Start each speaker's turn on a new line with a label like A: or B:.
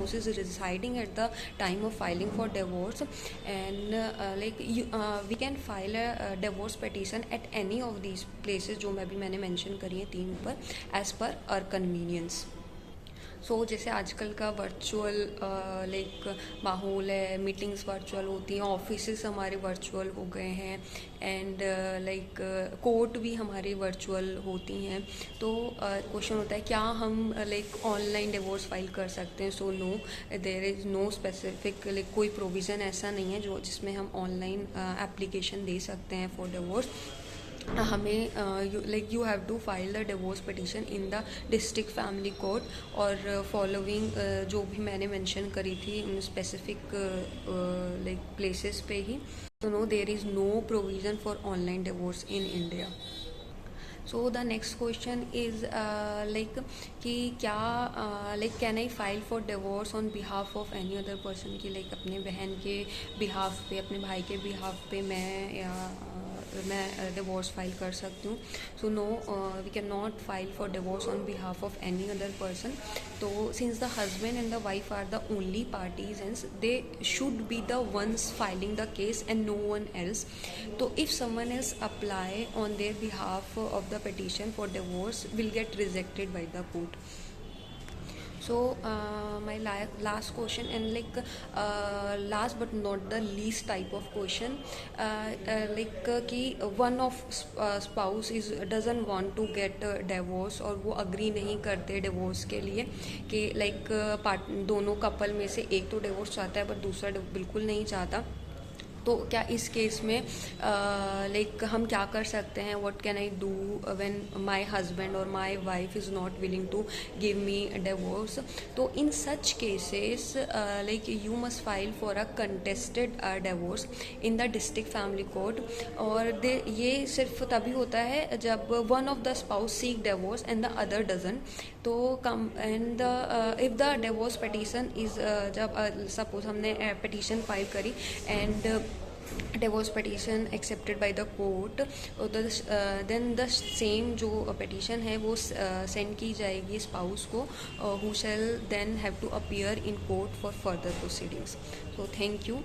A: spouse is residing at the time of filing for divorce, and we can file a divorce petition at any of these places जो मैं मैंने mention करी है 3 ऊपर, as per our convenience. जैसे आजकल का वर्चुअल माहौल है, मीटिंग्स वर्चुअल होती हैं, ऑफिसेस हमारे वर्चुअल हो गए हैं, एंड कोर्ट भी हमारी वर्चुअल होती हैं. तो क्वेश्चन होता है क्या हम ऑनलाइन डिवोर्स फाइल कर सकते हैं. So no, there is no specific कोई प्रोविज़न ऐसा नहीं है जिसमें हम ऑनलाइन एप्लीकेशन दे सकते हैं फॉर डिवोर्स. हमें you have to file the divorce petition in the district family court, और फॉलोइंग जो भी मैंने मेंशन करी थी उन स्पेसिफिक प्लेसेस पे ही. तो no, there is no provision for online divorce in India. So the next question is कि क्या can I file for divorce on behalf of any other person, की अपने बहन के बिहाफ पे, अपने भाई के बिहाफ पे मैं डिवोर्स फाइल कर सकती हूँ. So no, we can not file for divorce on behalf of any other person. तो since the husband and the wife are the only parties and they should be the ones filing the case and no one else. तो if someone else apply on their behalf of the petition for divorce will get rejected by the court. So my last question, and last but not the least type of question, कि one of spouse doesn't want to get divorce, और वो agree नहीं करते divorce के लिए, कि दोनों couple में से एक तो divorce चाहता है पर दूसरा बिल्कुल नहीं चाहता. तो क्या इस केस में हम क्या कर सकते हैं. What can I do when my husband और my wife is not willing to give me divorce. तो in such cases you must file for a contested divorce in the district family court. और ये सिर्फ तभी होता है जब one of the spouse seek divorce and the other doesn't. तो and if the divorce petition is, जब suppose हमने पिटीशन फाइल करी and divorce petition accepted by the court, then the same जो पिटीशन है वो सेंड की जाएगी spouse को, who shall then have to appear in court for further proceedings. So thank you.